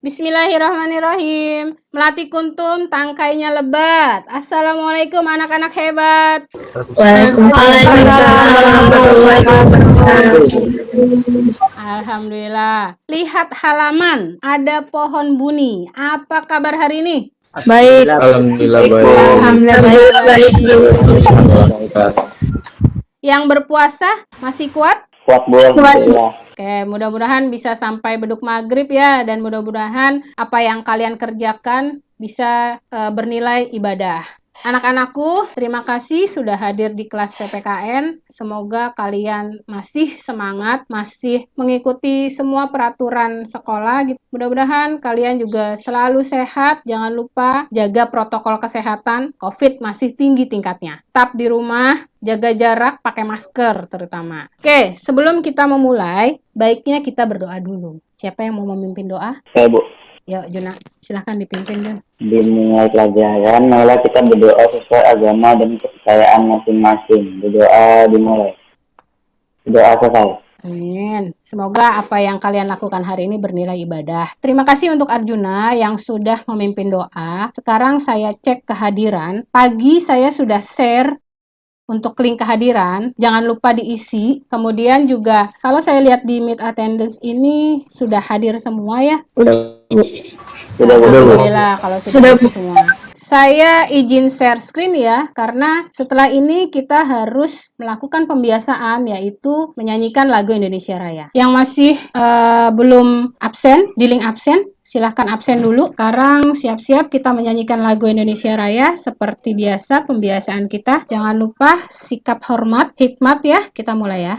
Bismillahirrahmanirrahim. Melati kuntum, tangkainya lebat. Assalamualaikum anak-anak hebat. Waalaikumsalam warahmatullahi wabarakatuh. Alhamdulillah. Lihat halaman, ada pohon buni. Apa kabar hari ini? Baik. Alhamdulillah baik. Alhamdulillah baik. Yang berpuasa masih kuat? Kuat Bu, alhamdulillah. Oke, mudah-mudahan bisa sampai beduk maghrib ya, dan mudah-mudahan apa yang kalian kerjakan bisa bernilai ibadah. Anak-anakku, terima kasih sudah hadir di kelas PPKN. Semoga kalian masih semangat, masih mengikuti semua peraturan sekolah. Mudah-mudahan kalian juga selalu sehat. Jangan lupa jaga protokol kesehatan. COVID masih tinggi tingkatnya. Tetap di rumah, jaga jarak, pakai masker terutama. Oke, sebelum kita memulai, baiknya kita berdoa dulu. Siapa yang mau memimpin doa? Saya Bu, Yuk, Juna, silahkan dipimpin, Jun. dimulai pelajaran, marilah kita berdoa sesuai agama dan kepercayaan masing-masing. Berdoa dimulai. Doa selesai. Amin. Semoga apa yang kalian lakukan hari ini bernilai ibadah. Terima kasih untuk Arjuna yang sudah memimpin doa. Sekarang saya cek kehadiran. Pagi saya sudah share untuk link kehadiran. Jangan lupa diisi. Kemudian juga kalau saya lihat di Meet Attendance ini sudah hadir semua ya. Sudah Bu. Alhamdulillah kalau sudah diisi semua. Saya izin share screen ya, karena setelah ini kita harus melakukan pembiasaan, yaitu menyanyikan lagu Indonesia Raya. Yang masih belum absen, di link absen, silahkan absen dulu. Sekarang siap-siap kita menyanyikan lagu Indonesia Raya. Seperti biasa pembiasaan kita. Jangan lupa sikap hormat, hikmat ya. Kita mulai ya.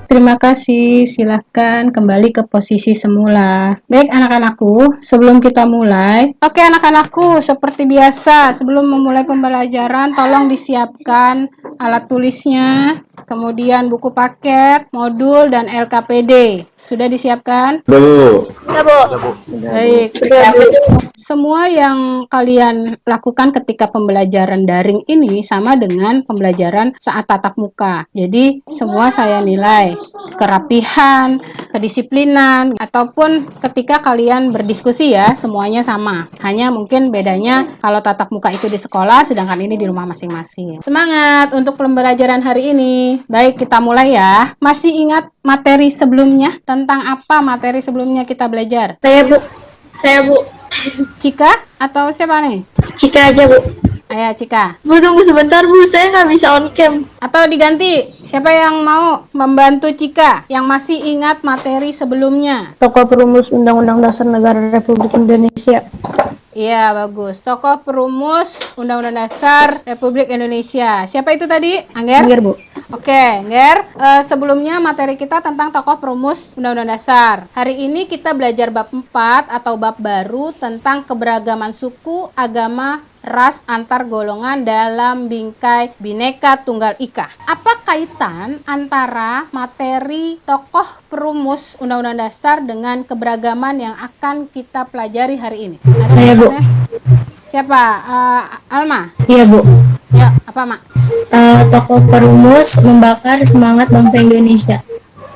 Terima kasih, silahkan kembali ke posisi semula. Baik anak-anakku, sebelum kita mulai, oke anak-anakku, seperti biasa, sebelum memulai pembelajaran, tolong disiapkan alat tulisnya, kemudian buku paket, modul, dan LKPD. Sudah disiapkan? Bu. Baik. Semua yang kalian lakukan ketika pembelajaran daring ini sama dengan pembelajaran saat tatap muka. Jadi semua saya nilai kerapihan, kedisiplinan, ataupun ketika kalian berdiskusi ya, semuanya sama. Hanya mungkin bedanya kalau tatap muka itu di sekolah, sedangkan ini di rumah masing-masing. Semangat untuk pembelajaran hari ini. Baik, kita mulai ya. Masih ingat materi sebelumnya? Tentang apa materi sebelumnya kita belajar? Saya Bu. Cika atau siapa nih? Cika aja Bu. Ayo Cika. Bu tunggu sebentar Bu, saya nggak bisa on cam. Atau diganti, siapa yang mau membantu Cika yang masih ingat materi sebelumnya? Pokok Perumus Undang-Undang Dasar Negara Republik Indonesia. Iya, bagus. Tokoh perumus Undang-Undang Dasar Republik Indonesia. Siapa itu tadi? Angger? Angger, Bu. Oke, Angger. Sebelumnya materi kita tentang tokoh perumus Undang-Undang Dasar. Hari ini kita belajar bab 4 atau bab baru tentang keberagaman suku, agama, ras antar golongan dalam bingkai Bhinneka Tunggal Ika. Apa kaitan antara materi tokoh perumus Undang-Undang Dasar dengan keberagaman yang akan kita pelajari hari ini? Ada Saya, Bu. kaitannya? Siapa? Alma? Iya, Bu. Ya, apa, Mak? Tokoh perumus membakar semangat bangsa Indonesia.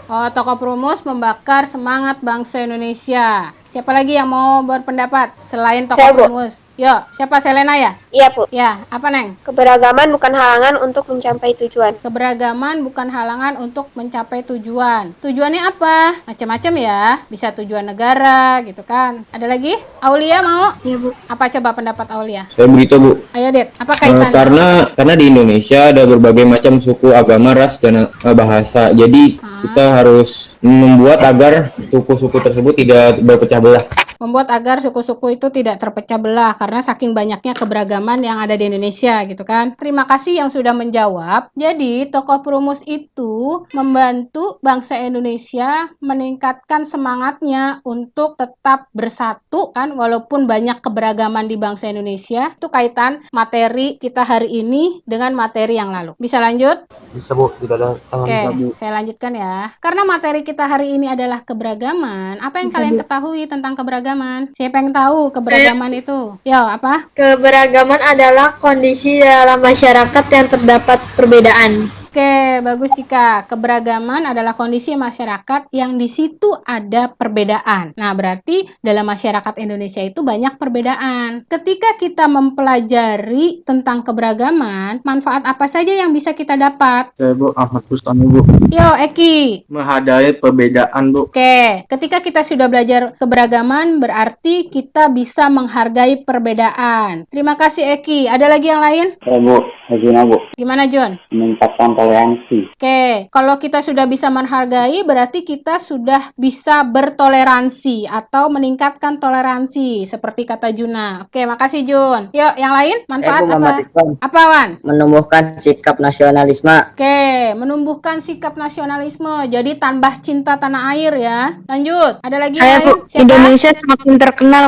Oh, tokoh perumus membakar semangat bangsa Indonesia. Siapa lagi yang mau berpendapat selain tokoh Saya, Bu. perumus? Yuk, siapa? Selena ya? Iya, Bu. Ya, apa, Neng? Keberagaman bukan halangan untuk mencapai tujuan. Keberagaman bukan halangan untuk mencapai tujuan. Tujuannya apa? Macam-macam ya. Bisa tujuan negara gitu kan. Ada lagi? Aulia mau? Iya, Bu. Apa coba pendapat Aulia? Saya begitu, Bu. Ayo, Det. Apa kaitannya? Karena di Indonesia ada berbagai macam suku, agama, ras, dan bahasa. Jadi kita harus membuat agar suku-suku tersebut tidak berpecah belah. Membuat agar suku-suku itu tidak terpecah belah karena saking banyaknya keberagaman yang ada di Indonesia gitu kan. Terima kasih yang sudah menjawab. Jadi tokoh perumus itu membantu bangsa Indonesia meningkatkan semangatnya untuk tetap bersatu kan walaupun banyak keberagaman di bangsa Indonesia. Itu kaitan materi kita hari ini dengan materi yang lalu. Bisa lanjut? Bisa, Bu. Tidak ada Oke, saya lanjutkan ya. Karena materi kita hari ini adalah keberagaman, apa yang kalian ketahui tentang keberagaman? Siapa yang tahu keberagaman itu? Yo, apa? Keberagaman adalah kondisi dalam masyarakat yang terdapat perbedaan. Oke, bagus Cika. Keberagaman adalah kondisi masyarakat yang di situ ada perbedaan. Nah, berarti dalam masyarakat Indonesia itu banyak perbedaan. Ketika kita mempelajari tentang keberagaman, manfaat apa saja yang bisa kita dapat? Saya, Bu, Ahmad Bustami, Bu. Yo, Eki. Menghargai perbedaan, Bu. Oke, ketika kita sudah belajar keberagaman, berarti kita bisa menghargai perbedaan. Terima kasih, Eki. Ada lagi yang lain? Bu, Regina, Bu. Gimana, John? Meningkatkan toleransi. Oke, kalau kita sudah bisa menghargai, berarti kita sudah bisa bertoleransi atau meningkatkan toleransi, seperti kata Juna. Oke, makasih Jun. Yuk, yang lain, manfaat apa? Apa, Wan? Menumbuhkan sikap nasionalisme. Oke, menumbuhkan sikap nasionalisme, jadi tambah cinta tanah air ya. Lanjut, ada lagi yang Saya, Bu, lain? Siapa? Indonesia semakin terkenal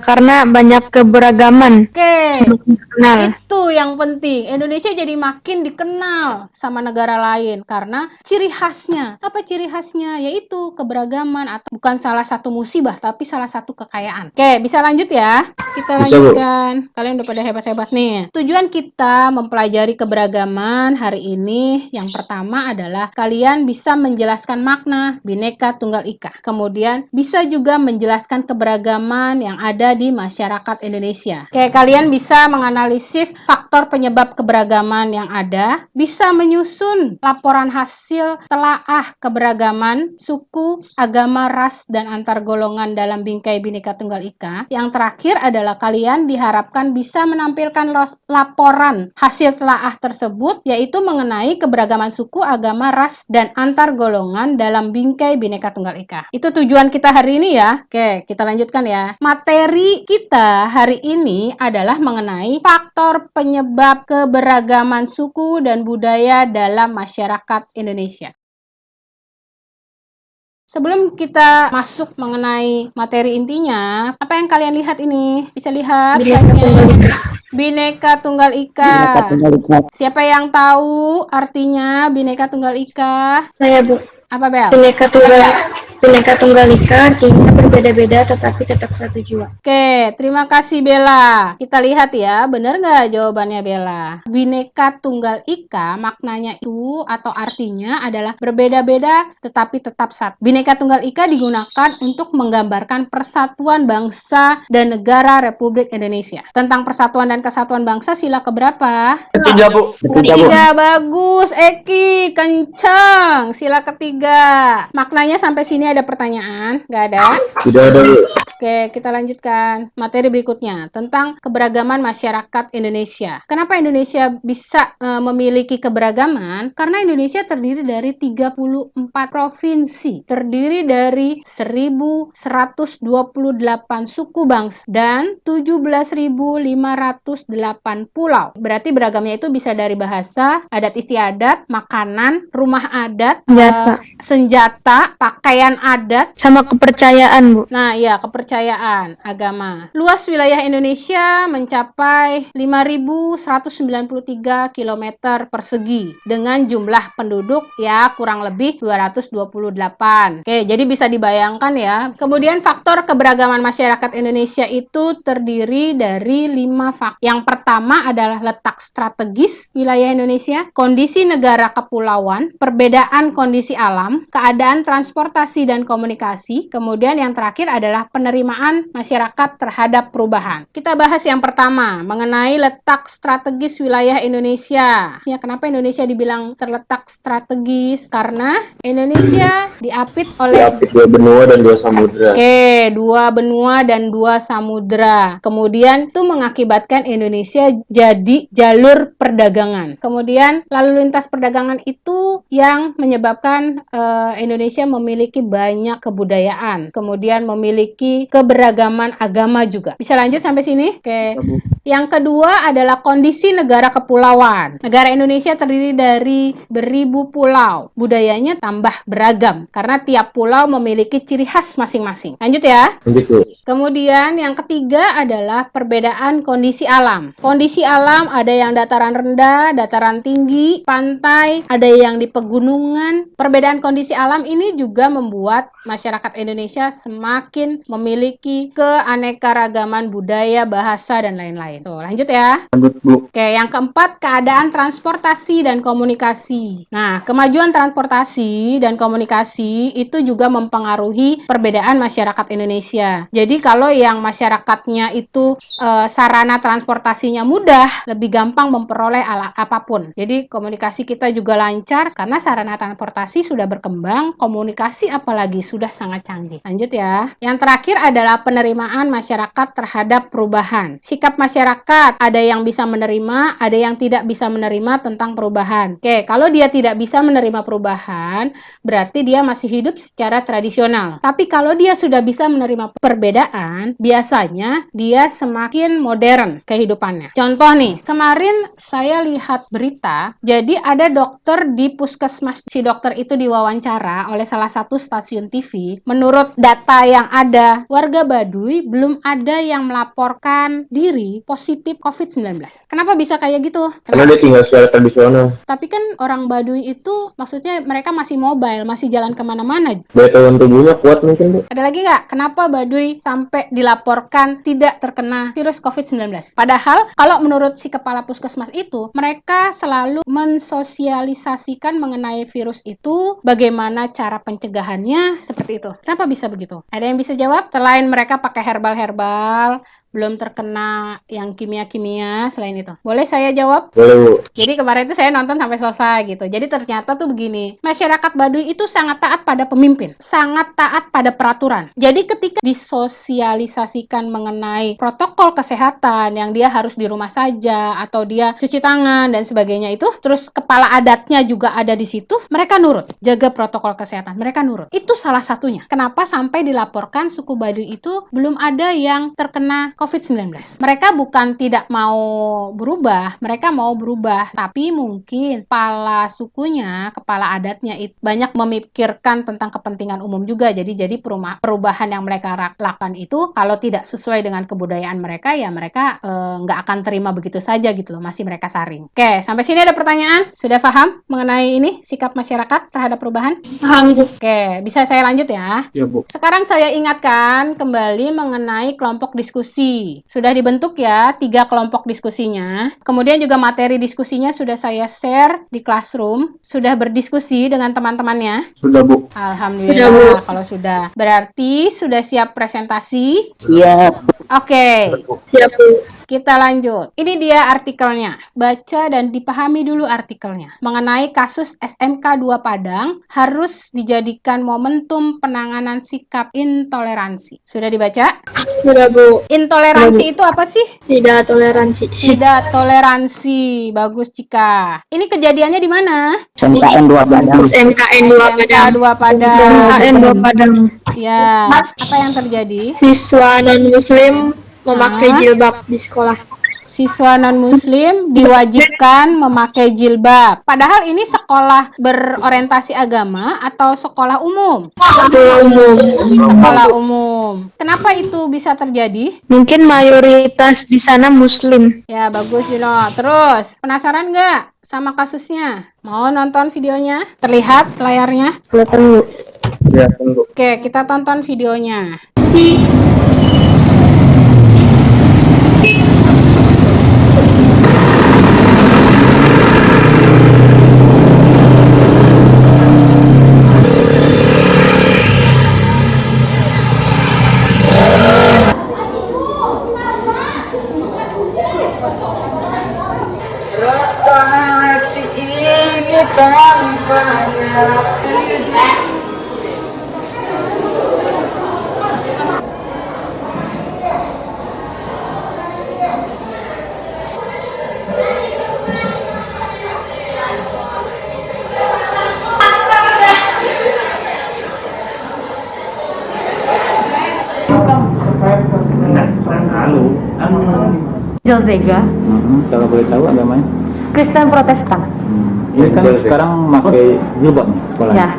karena banyak keberagaman. Oke, Semakin terkenal. itu yang penting. Indonesia jadi makin dikenal sama negara lain karena ciri khasnya. Apa ciri khasnya? Yaitu keberagaman atau bukan salah satu musibah tapi salah satu kekayaan. Oke, bisa lanjut ya? Kita Bisa, Bu. lanjutkan. Kalian udah pada hebat-hebat nih. Tujuan kita mempelajari keberagaman hari ini yang pertama adalah kalian bisa menjelaskan makna Bhinneka Tunggal Ika. Kemudian bisa juga menjelaskan keberagaman yang ada di masyarakat Indonesia. Oke, kalian bisa menganalisis faktor penyebab keberagaman yang ada, bisa menyusun laporan hasil telaah keberagaman suku, agama, ras, dan antar golongan dalam bingkai Bhinneka Tunggal Ika. Yang terakhir adalah kalian diharapkan bisa menampilkan laporan hasil telaah tersebut, yaitu mengenai keberagaman suku, agama, ras, dan antar golongan dalam bingkai Bhinneka Tunggal Ika. Itu tujuan kita hari ini ya. Oke, kita lanjutkan ya. Materi kita hari ini adalah mengenai faktor penyebab keberagaman suku dan budaya dalam masyarakat Indonesia. Sebelum kita masuk mengenai materi intinya, apa yang kalian lihat ini? Bisa lihat slide-nya. Bhinneka Tunggal Ika. Siapa yang tahu artinya Bhinneka Tunggal Ika? Saya, Bu. Apa, Bel? Bhinneka Tunggal Ika artinya berbeda-beda tetapi tetap satu jiwa. Oke, terima kasih Bella. Kita lihat ya, benar nggak jawabannya Bella? Bhinneka Tunggal Ika maknanya itu atau artinya adalah berbeda-beda tetapi tetap satu. Bhinneka Tunggal Ika digunakan untuk menggambarkan persatuan bangsa dan negara Republik Indonesia. Tentang persatuan dan kesatuan bangsa sila keberapa? Ketiga, Bu. Ketiga, bagus Eki, kencang. Sila ketiga. Maknanya sampai sini ada ada pertanyaan? Nggak ada? Tidak ada, Bu. Oke, kita lanjutkan materi berikutnya tentang keberagaman masyarakat Indonesia. Kenapa Indonesia bisa memiliki keberagaman? Karena Indonesia terdiri dari 34 provinsi, terdiri dari 1.128 suku bangsa dan 17.508 pulau. Berarti beragamnya itu bisa dari bahasa, adat istiadat, makanan, rumah adat, Senjata. senjata, pakaian adat, Sama kepercayaan, Bu. nah, iya, kepercayaan agama. Luas wilayah Indonesia mencapai 5.193 km persegi dengan jumlah penduduk ya kurang lebih 228. Oke, jadi bisa dibayangkan ya. Kemudian faktor keberagaman masyarakat Indonesia itu terdiri dari 5 faktor. Yang pertama adalah letak strategis wilayah Indonesia, kondisi negara kepulauan, perbedaan kondisi alam, keadaan transportasi dan komunikasi, kemudian yang terakhir adalah penerimaan masyarakat terhadap perubahan. Kita bahas yang pertama, mengenai letak strategis wilayah Indonesia. Ya, kenapa Indonesia dibilang terletak strategis? Karena Indonesia diapit oleh Diapit 2 benua dan 2 samudra. Oke, 2 benua dan 2 samudra. Kemudian itu mengakibatkan Indonesia jadi jalur perdagangan. Kemudian lalu lintas perdagangan itu yang menyebabkan Indonesia memiliki banyak kebudayaan. Kemudian memiliki keberagaman agama juga. Bisa lanjut sampai sini? Oke. Yang kedua adalah kondisi negara kepulauan. Negara Indonesia terdiri dari beribu pulau. Budayanya tambah beragam karena tiap pulau memiliki ciri khas masing-masing. Lanjut ya. Lanjut, Bu. Kemudian yang ketiga adalah perbedaan kondisi alam. Kondisi alam ada yang dataran rendah, dataran tinggi, pantai, ada yang di pegunungan. Perbedaan kondisi alam ini juga membuat masyarakat Indonesia semakin memiliki keanekaragaman budaya, bahasa, dan lain-lain. Tuh, lanjut ya. Lanjut, Bu. Oke, yang keempat, keadaan transportasi dan komunikasi. Nah, kemajuan transportasi dan komunikasi itu juga mempengaruhi perbedaan masyarakat Indonesia. Jadi, kalau yang masyarakatnya itu sarana transportasinya mudah, lebih gampang memperoleh apapun. Jadi, komunikasi kita juga lancar karena sarana transportasi sudah berkembang, komunikasi apalagi sudah sangat canggih. Lanjut ya. Yang terakhir adalah penerimaan masyarakat terhadap perubahan. Sikap masyarakat, ada yang bisa menerima, ada yang tidak bisa menerima tentang perubahan. Oke, kalau dia tidak bisa menerima perubahan, berarti dia masih hidup secara tradisional. Tapi kalau dia sudah bisa menerima perbedaan, biasanya dia semakin modern kehidupannya. Contoh nih, kemarin saya lihat berita, jadi ada dokter di puskesmas. Si dokter itu diwawancara oleh salah satu stasiun TV. Menurut data yang ada, warga Baduy belum ada yang melaporkan diri positif COVID-19. Kenapa bisa kayak gitu? Karena dia tinggal secara tradisional. Tapi kan orang Baduy itu maksudnya mereka masih mobile, masih jalan kemana-mana. Daya tahan tubuhnya kuat mungkin, Bu. Ada lagi nggak? Kenapa Baduy sampai dilaporkan tidak terkena virus COVID-19? Padahal kalau menurut si kepala puskesmas itu, mereka selalu mensosialisasikan mengenai virus itu, bagaimana cara pencegahannya, seperti itu. Kenapa bisa begitu? Ada yang bisa jawab? Selain mereka pakai herbal-herbal, belum terkena yang kimia-kimia selain itu. Boleh saya jawab? Boleh, Bu. Jadi kemarin itu saya nonton sampai selesai gitu. Jadi ternyata tuh begini, masyarakat Baduy itu sangat taat pada pemimpin, sangat taat pada peraturan. Jadi ketika disosialisasikan mengenai protokol kesehatan yang dia harus di rumah saja atau dia cuci tangan dan sebagainya itu, terus kepala adatnya juga ada di situ, mereka nurut, jaga protokol kesehatan, mereka nurut. Itu salah satunya. Kenapa sampai dilaporkan suku Baduy itu belum ada yang terkena COVID-19. Mereka bukan tidak mau berubah, mereka mau berubah, tapi mungkin kepala sukunya, kepala adatnya itu banyak memikirkan tentang kepentingan umum juga. Jadi perubahan yang mereka lakukan itu kalau tidak sesuai dengan kebudayaan mereka, ya mereka nggak akan terima begitu saja gitu loh, masih mereka saring. Oke, sampai sini ada pertanyaan? Sudah paham mengenai ini sikap masyarakat terhadap perubahan? Paham, Bu. Oke, bisa saya lanjut ya? Ya, Bu. Sekarang saya ingatkan kembali mengenai kelompok diskusi. Sudah dibentuk ya 3 kelompok diskusinya. Kemudian juga materi diskusinya sudah saya share di Classroom. Sudah berdiskusi dengan teman-temannya? Sudah, Bu. Alhamdulillah. Sudah, Bu. Kalau sudah. Berarti sudah siap presentasi? Siap. Oke. Siap, Bu. Kita lanjut. Ini dia artikelnya. Baca dan dipahami dulu artikelnya. Mengenai kasus SMK 2 Padang harus dijadikan momentum penanganan sikap intoleransi. Sudah dibaca? Sudah, Bu. Intoleransi itu apa sih? Tidak toleransi. Tidak toleransi. Bagus, Cika. Ini kejadiannya di mana? SMKN 2 Padang. SMKN 2 SMK Padang. 2 Padang. KN 2 Padang. Ya, apa yang terjadi? Siswa non-muslim memakai jilbab di sekolah. Siswa non-muslim diwajibkan memakai jilbab. Padahal ini sekolah berorientasi agama atau sekolah umum? Sekolah umum. Sekolah umum. Kenapa itu bisa terjadi? Mungkin mayoritas di sana muslim. Ya, bagus, Juno. Terus, penasaran nggak sama kasusnya? Mau nonton videonya? Terlihat layarnya? Kelihatan, Bu. Ya, tunggu. Oke, kita tonton videonya. Rasa hati ini tanpanya. Angel Zega, Kalau boleh tahu agamanya? Kristen Protestan. Ini kan sekarang pakai jilbab nih sekolahnya. Ya,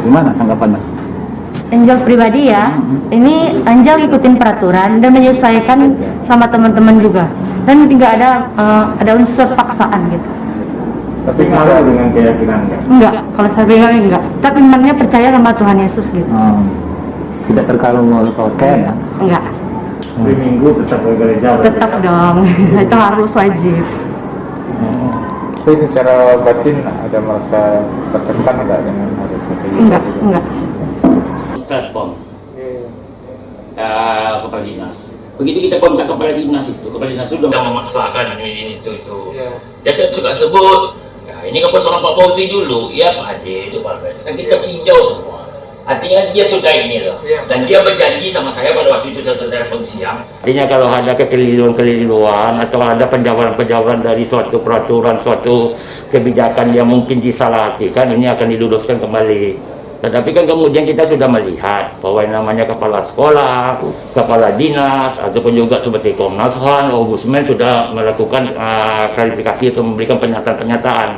Gimana tanggapannya? Angel pribadi ya. Ini Angel ikutin peraturan dan menyesuaikan sama teman-teman juga. Dan tidak ada unsur paksaan gitu. Tapi salah dengan keyakinannya. Enggak, kalau saya bilang enggak. Tapi imannya percaya sama Tuhan Yesus gitu. Tidak terkalung oleh pakaian ya? Enggak, Hari Minggu tetap ke gereja. tetap dong. Itu harus wajib. Tapi secara batin ada merasa tertekan nggak dengan harus pakai jilbab Enggak, itu? enggak. Telepon kepala dinas. Begitu kita kontak kepala dinas itu sudah memaksakan ini itu. Dan saya juga sebut, ya, ini kan persoalan Pak Fauzi dulu, ya Pak Ade itu Pak Ade. Kan kita tinjau semua. Artinya dia sudah ini loh, dan dia berjanji sama saya pada waktu itu saya telepon siang. Artinya kalau ada kekeliruan atau ada penjabaran dari suatu peraturan, suatu kebijakan yang mungkin disalahartikan, ini akan diluruskan kembali. Tetapi kan kemudian kita sudah melihat bahwa yang namanya kepala sekolah, kepala dinas, ataupun juga seperti Komnas HAM, Ombudsman sudah melakukan klarifikasi atau memberikan pernyataan-pernyataan.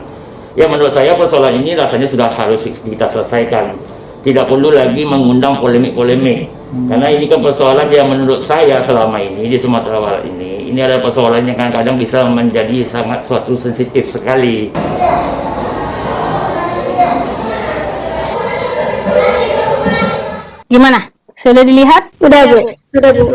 Ya menurut saya persoalan ini rasanya sudah harus kita selesaikan. Tidak perlu lagi mengundang polemik-polemik. Karena ini kan persoalan yang menurut saya selama ini di Sumatera Barat ini adalah persoalan yang kadang-kadang bisa menjadi sangat suatu sensitif sekali. Gimana? Sudah dilihat? Sudah, Bu. Sudah, Bu.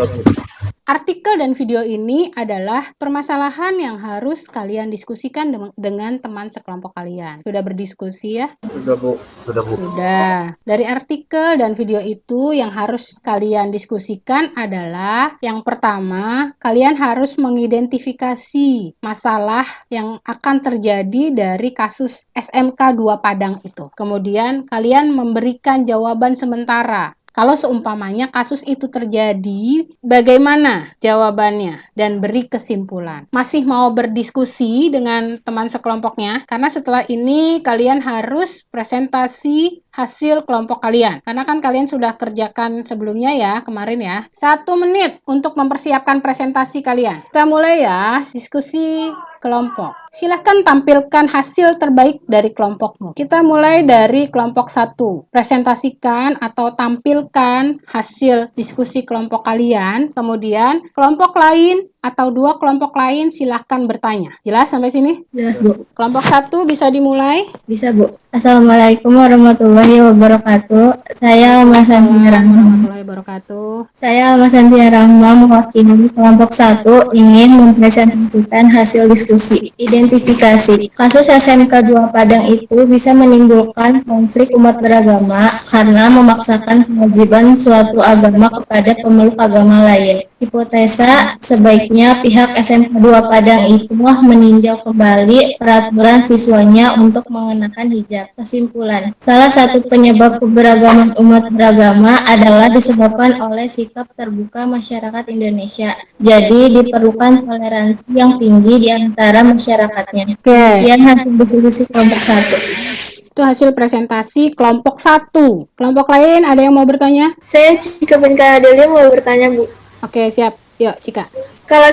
Artikel dan video ini adalah permasalahan yang harus kalian diskusikan dengan teman sekelompok kalian. Sudah berdiskusi ya? Sudah, Bu. Sudah, Bu. Sudah. Dari artikel dan video itu yang harus kalian diskusikan adalah yang pertama, kalian harus mengidentifikasi masalah yang akan terjadi dari kasus SMK 2 Padang itu. Kemudian kalian memberikan jawaban sementara. Kalau seumpamanya kasus itu terjadi, bagaimana jawabannya? Dan beri kesimpulan. Masih mau berdiskusi dengan teman sekelompoknya? Karena setelah ini kalian harus presentasi hasil kelompok kalian. Karena kan kalian sudah kerjakan sebelumnya ya, kemarin ya. 1 menit untuk mempersiapkan presentasi kalian. Kita mulai ya, diskusi kelompok. Silahkan tampilkan hasil terbaik dari kelompokmu. Kita mulai dari kelompok 1. Presentasikan atau tampilkan hasil diskusi kelompok kalian. Kemudian kelompok lain atau 2 kelompok lain silahkan bertanya. Jelas sampai sini? Jelas, Bu. Kelompok 1 bisa dimulai. Bisa, Bu. Assalamualaikum warahmatullahi wabarakatuh. Saya Mas Santia Rahma. Warahmatullahi wabarakatuh. Saya Mas Santia Rahma mewakili kelompok 1 ingin mempresentasikan hasil diskusi. Identifikasi. Kasus SMK 2 Padang itu bisa menimbulkan konflik umat beragama karena memaksakan kewajiban suatu agama kepada pemeluk agama lain. Hipotesa, sebaiknya pihak SMK 2 Padang itu meninjau kembali peraturan siswanya untuk mengenakan hijab. Kesimpulan, salah satu penyebab keberagaman umat beragama adalah disebabkan oleh sikap terbuka masyarakat Indonesia. Jadi diperlukan toleransi yang tinggi di antara masyarakatnya. Oke, Demikian hasil diskusi kelompok 1. itu hasil presentasi kelompok 1. Kelompok lain ada yang mau bertanya? Saya Cika Pinka Adelia mau bertanya, Bu. Oke, siap. Yuk, Cika. Kalau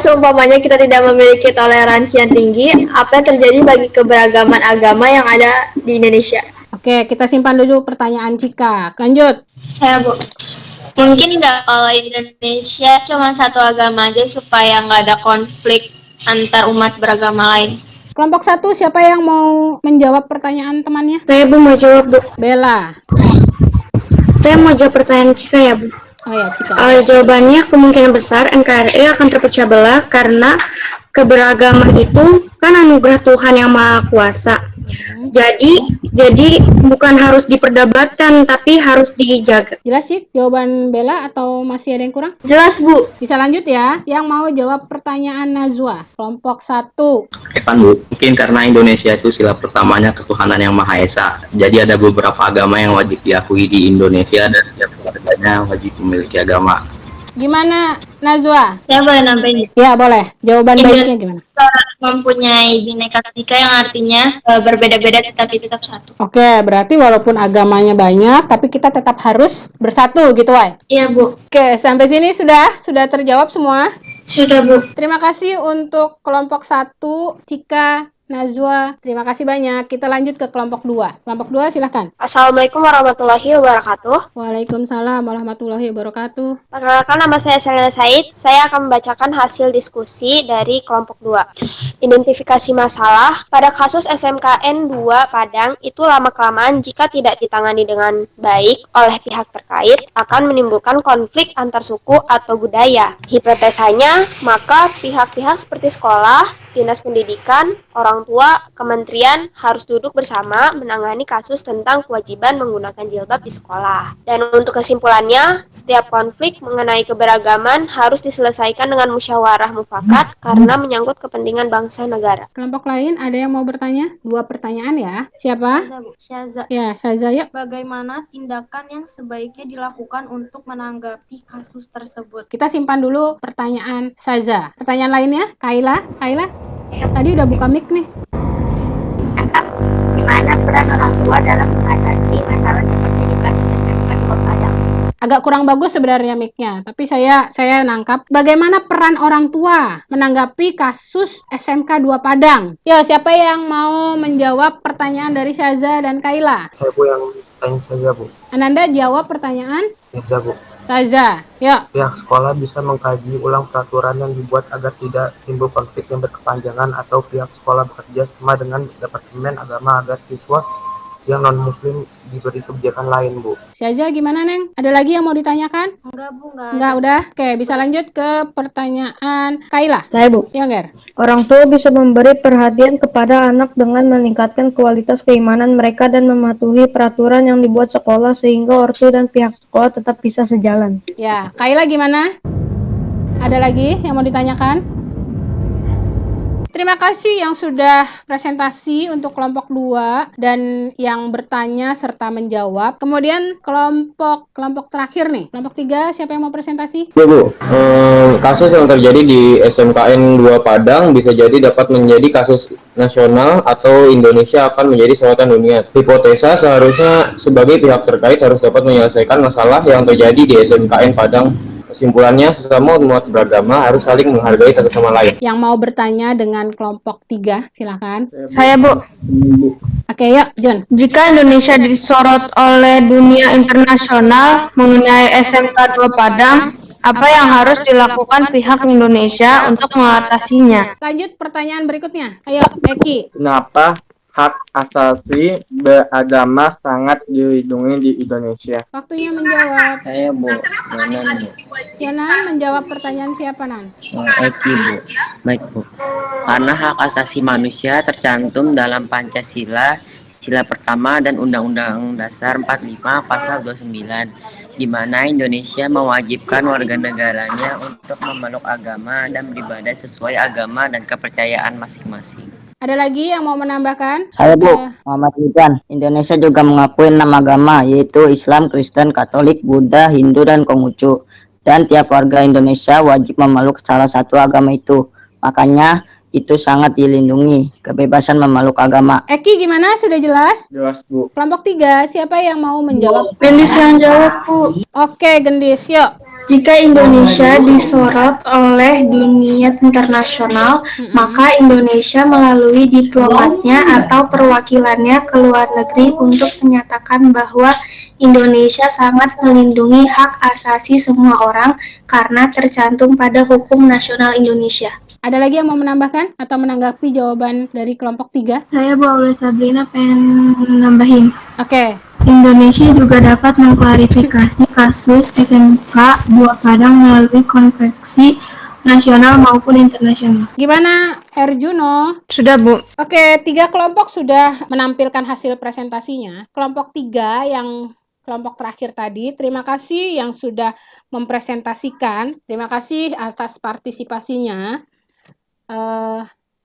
seumpamanya kita tidak memiliki toleransi yang tinggi, apa yang terjadi bagi keberagaman agama yang ada di Indonesia? Oke, kita simpan dulu pertanyaan Cika. Lanjut. Saya, Bu. Mungkin nggak kalau Indonesia cuma satu agama aja supaya nggak ada konflik antar umat beragama lain. Kelompok 1, siapa yang mau menjawab pertanyaan temannya? Saya, Bu, mau jawab, Bu. Bella. Saya mau jawab pertanyaan Cika ya, Bu. Oh ya, Cika. Jawabannya kemungkinan besar NKRI akan terpecah belah karena keberagaman itu kan anugerah Tuhan yang Maha Kuasa. Jadi bukan harus diperdebatkan tapi harus dijaga. Jelas sih jawaban Bella atau masih ada yang kurang? Jelas, Bu. Bisa lanjut ya. Yang mau jawab pertanyaan Najwa. Kelompok 1. Evan, Bu, mungkin karena Indonesia itu sila pertamanya ketuhanan yang Maha Esa. Jadi ada beberapa agama yang wajib diakui di Indonesia dan setiap keluarganya wajib memiliki agama. Gimana Najwa? Saya boleh nambahin? Ya, boleh. Jawaban baiknya gimana? Mempunyai bineka tunggal yang artinya berbeda-beda tetapi tetap satu. Oke, berarti walaupun agamanya banyak, tapi kita tetap harus bersatu gitu, Wai? Iya, Bu. Oke, sampai sini sudah terjawab semua? Sudah, Bu. Terima kasih untuk kelompok 1, Cika, Najwa. Terima kasih banyak. Kita lanjut ke kelompok 2. Kelompok 2 silahkan. Assalamualaikum warahmatullahi wabarakatuh. Waalaikumsalam warahmatullahi wabarakatuh. Perkenalkan, nama saya Selena Said. Saya akan membacakan hasil diskusi dari kelompok 2. Identifikasi masalah. Pada kasus SMKN 2 Padang, itu lama-kelamaan jika tidak ditangani dengan baik oleh pihak terkait, akan menimbulkan konflik antar suku atau budaya. Hipotesanya, maka pihak-pihak seperti sekolah, dinas pendidikan, orang tua, kementerian harus duduk bersama menangani kasus tentang kewajiban menggunakan jilbab di sekolah. Dan untuk kesimpulannya, setiap konflik mengenai keberagaman harus diselesaikan dengan musyawarah mufakat karena menyangkut kepentingan bangsa negara. Kelompok lain ada yang mau bertanya? 2 pertanyaan ya. Siapa? Syaza. Ya, Saza yuk. Bagaimana tindakan yang sebaiknya dilakukan untuk menanggapi kasus tersebut? Kita simpan dulu pertanyaan Saza. Pertanyaan lainnya, Kaila. Tadi udah buka mic nih. Gimana peran orang tua dalam mengatasi masalah seperti di kasus SMK 2 Padang? Agak kurang bagus sebenarnya mic-nya, tapi saya nangkap bagaimana peran orang tua menanggapi kasus SMK 2 Padang. Yo, siapa yang mau menjawab pertanyaan dari Saza dan Kaila? Saya, Bu, yang tanya saja, Bu. Ananda jawab pertanyaan Ya, Bu. Saza. Yuk. Pihak sekolah bisa mengkaji ulang peraturan yang dibuat agar tidak timbul konflik yang berkepanjangan atau pihak sekolah bekerja sama dengan Departemen Agama agar siswa yang non-muslim diberi kebijakan lain, Bu. Saza gimana, Neng? Ada lagi yang mau ditanyakan? Enggak, Bu, Enggak, udah. Oke, bisa lanjut ke pertanyaan Kaila. Saya, Bu. Ya, Ger. Orang tua bisa memberi perhatian kepada anak dengan meningkatkan kualitas keimanan mereka dan mematuhi peraturan yang dibuat sekolah sehingga ortu dan pihak sekolah tetap bisa sejalan. Ya, Kaila gimana? Ada lagi yang mau ditanyakan? Terima kasih yang sudah presentasi untuk kelompok 2 dan yang bertanya serta menjawab. Kemudian kelompok terakhir nih. Kelompok 3, siapa yang mau presentasi? Ya, Bu. Kasus yang terjadi di SMKN 2 Padang bisa jadi dapat menjadi kasus nasional atau Indonesia akan menjadi sorotan dunia. Hipotesa seharusnya sebagai pihak terkait harus dapat menyelesaikan masalah yang terjadi di SMKN Padang. Kesimpulannya, sesama umat beragama harus saling menghargai satu sama lain. Yang mau bertanya dengan kelompok 3, silakan. Saya, Bu. Oke, yuk, John. Jika Indonesia disorot oleh dunia internasional mengenai SMK 2 Padang, apa yang harus dilakukan pihak Indonesia untuk mengatasinya? Lanjut pertanyaan berikutnya. Ayo, Eki. Kenapa hak asasi beragama sangat dilindungi di Indonesia? Waktunya menjawab. Saya, Bu. Yonan, Bu. Yonan menjawab pertanyaan siapa, Nan? Eki, Bu. Baik, Bu. Karena hak asasi manusia tercantum dalam Pancasila, Sila pertama dan Undang-Undang Dasar 45 Pasal 29. di mana Indonesia mewajibkan warga negaranya untuk memeluk agama dan beribadah sesuai agama dan kepercayaan masing-masing. Ada lagi yang mau menambahkan? Saya Bu, Muhammad Ridwan. Indonesia juga mengakui 6 agama, yaitu Islam, Kristen, Katolik, Buddha, Hindu, dan Konghucu. Dan tiap warga Indonesia wajib memeluk salah satu agama itu. Makanya itu sangat dilindungi, kebebasan memeluk agama. Eki gimana? Sudah jelas? Jelas, Bu. Kelompok 3, siapa yang mau menjawab? Gendis yang jawab, Bu. Oke, Gendis, yuk. Jika Indonesia disorot oleh dunia internasional, maka Indonesia melalui diplomatnya atau perwakilannya ke luar negeri untuk menyatakan bahwa Indonesia sangat melindungi hak asasi semua orang karena tercantum pada hukum nasional Indonesia. Ada lagi yang mau menambahkan atau menanggapi jawaban dari kelompok 3? Saya Bu Aulia Sabrina pengen nambahin. Oke. Indonesia juga dapat mengklarifikasi kasus SMK 2 Padang melalui konveksi nasional maupun internasional. Gimana, Erjuno? Sudah, Bu. Oke, 3 kelompok sudah menampilkan hasil presentasinya. Kelompok 3 yang kelompok terakhir tadi, terima kasih yang sudah mempresentasikan. Terima kasih atas partisipasinya.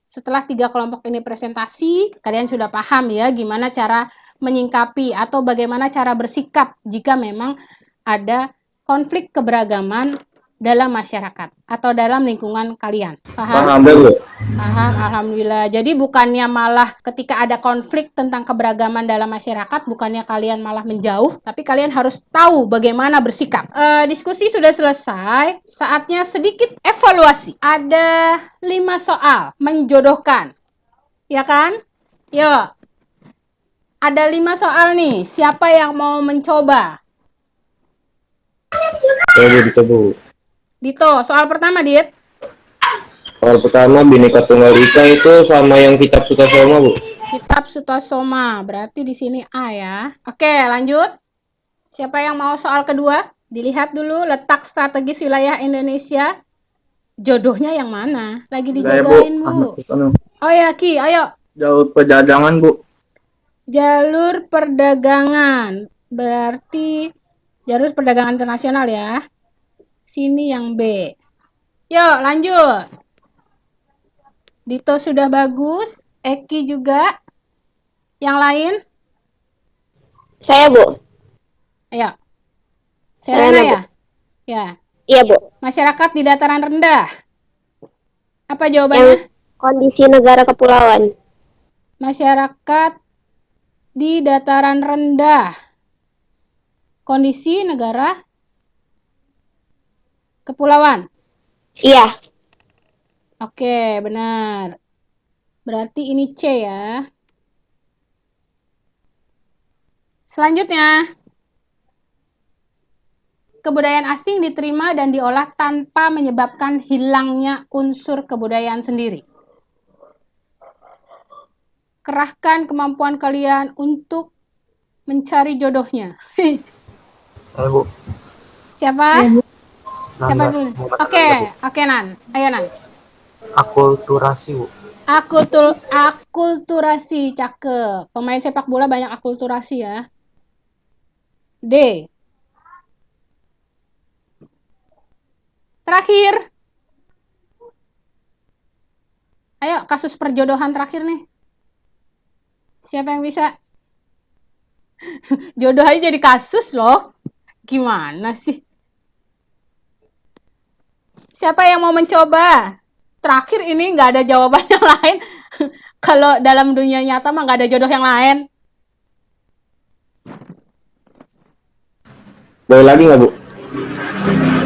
Setelah 3 kelompok ini presentasi, kalian sudah paham ya gimana cara menyingkapi atau bagaimana cara bersikap jika memang ada konflik keberagaman dalam masyarakat atau dalam lingkungan kalian. Paham? Paham, Bu. Paham, alhamdulillah. Jadi bukannya malah ketika ada konflik tentang keberagaman dalam masyarakat, bukannya kalian malah menjauh, tapi kalian harus tahu bagaimana bersikap. Diskusi sudah selesai, saatnya sedikit evaluasi. Ada 5 soal menjodohkan, ya kan? Yuk. Ada 5 soal nih, siapa yang mau mencoba? Dito, Bu. Dito, soal pertama, Dit. Soal pertama, Bhinneka Tunggal Ika itu sama yang kitab Sutasoma, Bu. Kitab Sutasoma, berarti di sini A ya. Oke, lanjut. Siapa yang mau soal kedua? Dilihat dulu letak strategis wilayah Indonesia. Jodohnya yang mana? Lagi dijagain, Bu. Oh ya, Ki, ayo. Jalur perdagangan, Bu. Jalur perdagangan. Berarti jalur perdagangan internasional ya. Sini yang B. Yuk, lanjut. Dito sudah bagus. Eki juga. Yang lain? Saya, Bu. Ayo. Serena ya? Ya. Iya, Bu. Masyarakat di dataran rendah. Apa jawabannya? Kondisi negara kepulauan. Masyarakat di dataran rendah. Kondisi negara kepulauan. Iya. Oke, benar. Berarti ini C ya. Selanjutnya, kebudayaan asing diterima dan diolah tanpa menyebabkan hilangnya unsur kebudayaan sendiri. Kerahkan kemampuan kalian untuk mencari jodohnya. Saya, Bu. Siapa? Nanda. Siapa dulu? Oke, Nan. Ayo, Nan. Akulturasi, Bu. Akulturasi, cakep. Pemain sepak bola banyak akulturasi ya. D. Terakhir. Ayo, kasus perjodohan terakhir nih. Siapa yang bisa? Jodoh aja jadi kasus loh. Gimana sih? Siapa yang mau mencoba? Terakhir ini nggak ada jawaban yang lain. Kalau dalam dunia nyata mah nggak ada jodoh yang lain. Boleh lagi nggak, Bu?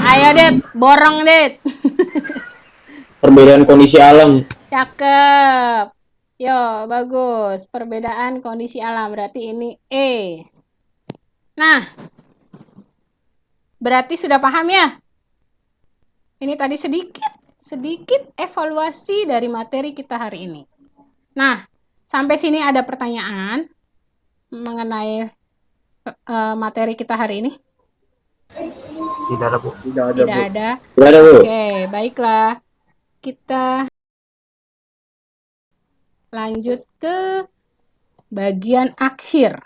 Ayo, Det. Borong, Det. Perbedaan kondisi alam. Cakep. Yo, bagus. Perbedaan kondisi alam. Berarti ini E. Nah, berarti sudah paham ya? Ini tadi sedikit evaluasi dari materi kita hari ini. Nah, sampai sini ada pertanyaan mengenai materi kita hari ini? Tidak ada, Bu. Tidak ada, Tidak Bu. ada. Tidak ada, Bu. Oke, baiklah. Kita lanjut ke bagian akhir,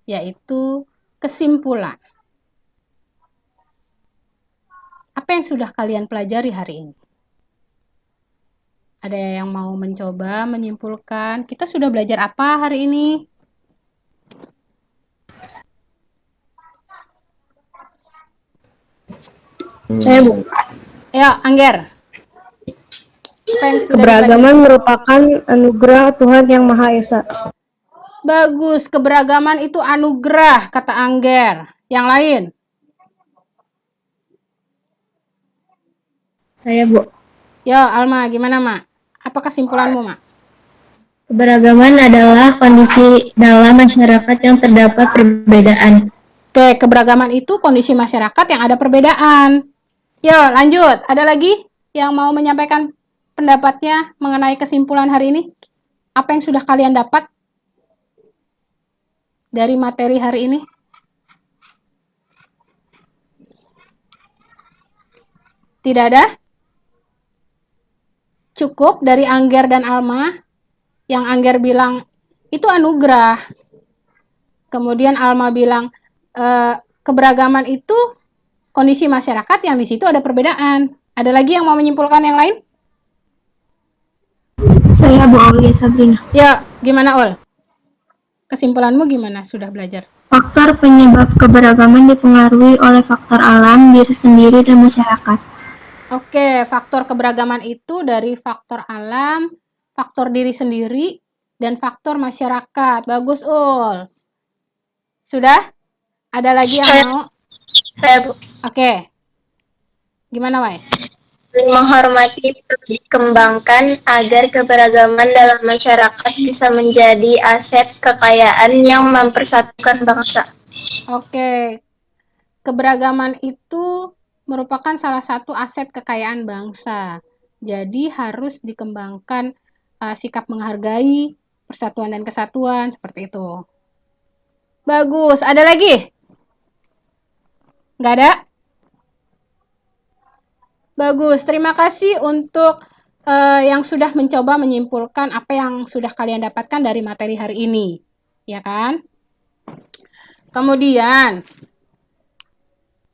yaitu kesimpulan. Apa yang sudah kalian pelajari hari ini? Ada yang mau mencoba menyimpulkan? Kita sudah belajar apa hari ini? Saya Bu. Ya, Angger. Apa yang sudah Keberagaman dipelajari? merupakan anugerah Tuhan Yang Maha Esa. Bagus, keberagaman itu anugerah, kata Angger. Yang lain? Saya, Bu. Ya, Alma, gimana, Mak? Apa kesimpulanmu, Mak? Keberagaman adalah kondisi dalam masyarakat yang terdapat perbedaan. Oke, keberagaman itu kondisi masyarakat yang ada perbedaan. Yo, lanjut. Ada lagi yang mau menyampaikan pendapatnya mengenai kesimpulan hari ini? Apa yang sudah kalian dapat dari materi hari ini? Tidak ada? Cukup dari Angger dan Alma? Yang Angger bilang, itu anugerah. Kemudian Alma bilang, keberagaman itu kondisi masyarakat yang di situ ada perbedaan. Ada lagi yang mau menyimpulkan yang lain? Saya Bu Aulia Sabrina. Ya, gimana Ol? Kesimpulanmu gimana sudah belajar? Faktor penyebab keberagaman dipengaruhi oleh faktor alam, diri sendiri, dan masyarakat. Oke, faktor keberagaman itu dari faktor alam, faktor diri sendiri, dan faktor masyarakat. Bagus, Ul. Sudah? Ada lagi yang mau? Saya Bu. Oke. Gimana, Wai? Menghormati perlu dikembangkan agar keberagaman dalam masyarakat bisa menjadi aset kekayaan yang mempersatukan bangsa. Oke. Keberagaman itu merupakan salah satu aset kekayaan bangsa. Jadi harus dikembangkan sikap menghargai persatuan dan kesatuan seperti itu. Bagus. Ada lagi? Nggak ada? Bagus. Terima kasih untuk yang sudah mencoba menyimpulkan apa yang sudah kalian dapatkan dari materi hari ini. Ya kan? Kemudian,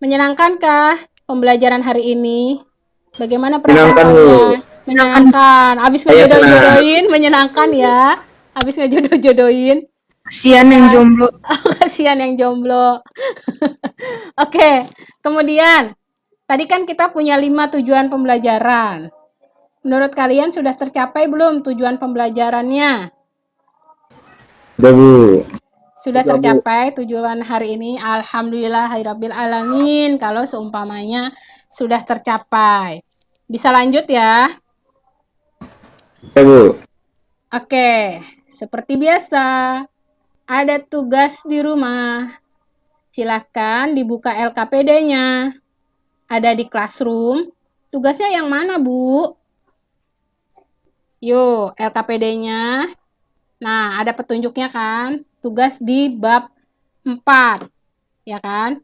menyenangkankah pembelajaran hari ini? Bagaimana perasaannya? Menyenangkan. Abis ngejodoh-jodohin, menyenangkan ya. Abis ngejodoh-jodohin. Kasihan yang jomblo. Kasihan yang jomblo. Oke, kemudian tadi kan kita punya 5 tujuan pembelajaran. Menurut kalian sudah tercapai belum tujuan pembelajarannya? Udah, Bu. Sudah tercapai tujuan hari ini. Alhamdulillahirabbil alamin. Kalau seumpamanya sudah tercapai. Bisa lanjut ya? Ya, Bu. Oke, seperti biasa. Ada tugas di rumah. Silakan dibuka LKPD-nya. Ada di classroom. Tugasnya yang mana, Bu? Yuk, LKPD-nya. Nah, ada petunjuknya kan? Tugas di bab 4. Ya kan?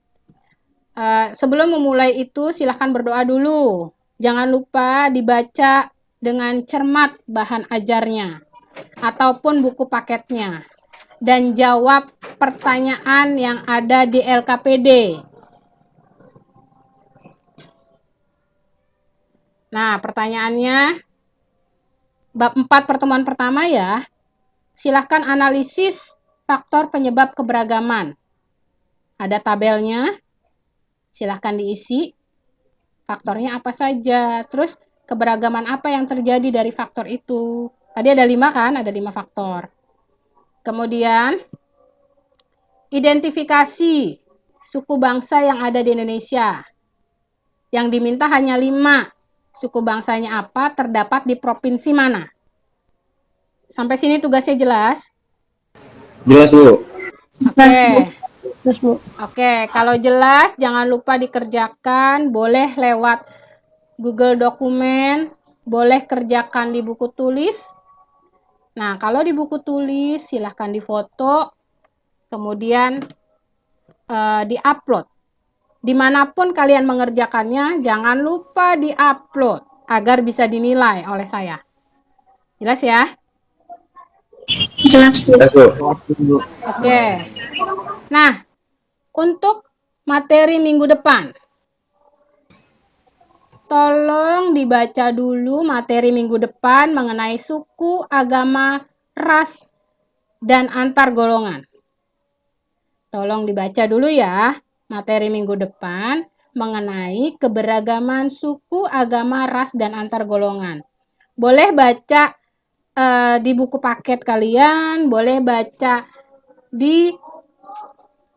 Sebelum memulai itu, silahkan berdoa dulu. Jangan lupa dibaca dengan cermat bahan ajarnya. Ataupun buku paketnya. Dan jawab pertanyaan yang ada di LKPD. Nah, pertanyaannya bab 4 pertemuan pertama ya. Silahkan analisis faktor penyebab keberagaman. Ada tabelnya. Silahkan diisi. Faktornya apa saja. Terus keberagaman apa yang terjadi dari faktor itu. Tadi ada 5 kan? Ada 5 faktor. Kemudian identifikasi suku bangsa yang ada di Indonesia. Yang diminta hanya 5. Suku bangsanya apa, terdapat di provinsi mana? Sampai sini tugasnya jelas? Jelas, Bu. Oke, kalau jelas jangan lupa dikerjakan, boleh lewat Google Dokumen, boleh kerjakan di buku tulis. Nah, kalau di buku tulis silahkan difoto, kemudian di-upload. Dimanapun kalian mengerjakannya, jangan lupa di-upload agar bisa dinilai oleh saya. Jelas ya? Jelas, Bu. Oke. Nah, untuk materi minggu depan, Tolong dibaca dulu materi minggu depan mengenai suku, agama, ras, dan antar golongan. Tolong dibaca dulu ya materi minggu depan mengenai keberagaman suku, agama, ras, dan antar golongan. Boleh baca di buku paket kalian, boleh baca di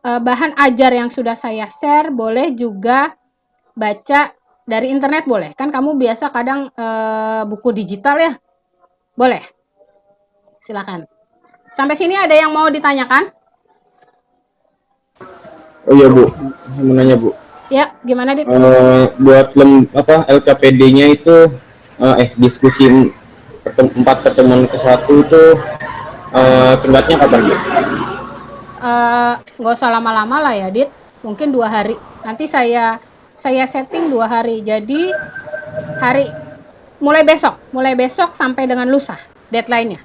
bahan ajar yang sudah saya share, boleh juga baca dari internet boleh. Kan kamu biasa kadang buku digital ya? Boleh. Silakan. Sampai sini ada yang mau ditanyakan? Oh iya Bu, saya mau nanya Bu. Ya, gimana Dit? Buat LKPD-nya itu diskusi 4 pertemuan ke-1 itu tempatnya kapan Bu? Nggak usah lama-lama lah ya Dit, mungkin 2 hari. Nanti saya setting 2 hari. Jadi mulai besok sampai dengan lusa deadline-nya.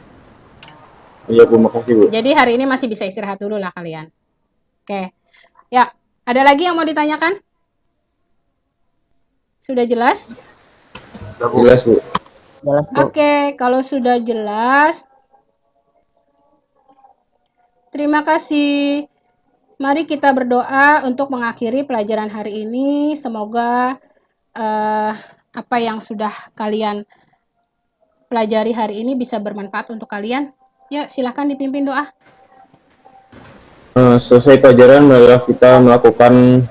Iya Bu, makasih Bu. Jadi hari ini masih bisa istirahat dulu lah kalian. Oke. Ya, ada lagi yang mau ditanyakan? Sudah jelas? Jelas Bu. Oke, kalau sudah jelas, terima kasih. Mari kita berdoa untuk mengakhiri pelajaran hari ini. Semoga apa yang sudah kalian pelajari hari ini bisa bermanfaat untuk kalian. Ya, silakan dipimpin doa. Selesai pelajaran, marilah kita melakukan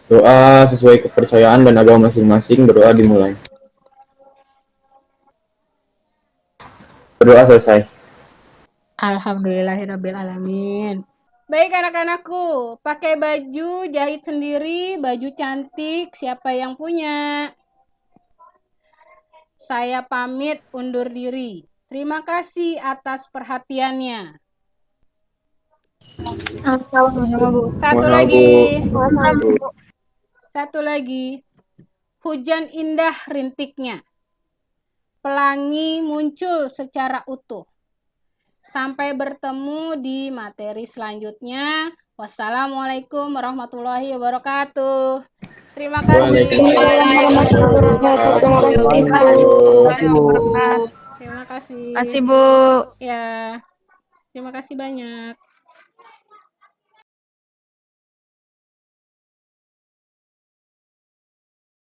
doa sesuai kepercayaan dan agama masing-masing. Berdoa dimulai. Berdoa selesai. Alhamdulillahirrabbilalamin. Baik anak-anakku, pakai baju jahit sendiri, baju cantik, siapa yang punya? Saya pamit undur diri. Terima kasih atas perhatiannya. Satu lagi. Hujan indah rintiknya. Pelangi muncul secara utuh. Sampai bertemu di materi selanjutnya. Wassalamualaikum warahmatullahi wabarakatuh. Terima kasih. Terima kasih. Kasih Bu. Ya. Terima kasih banyak.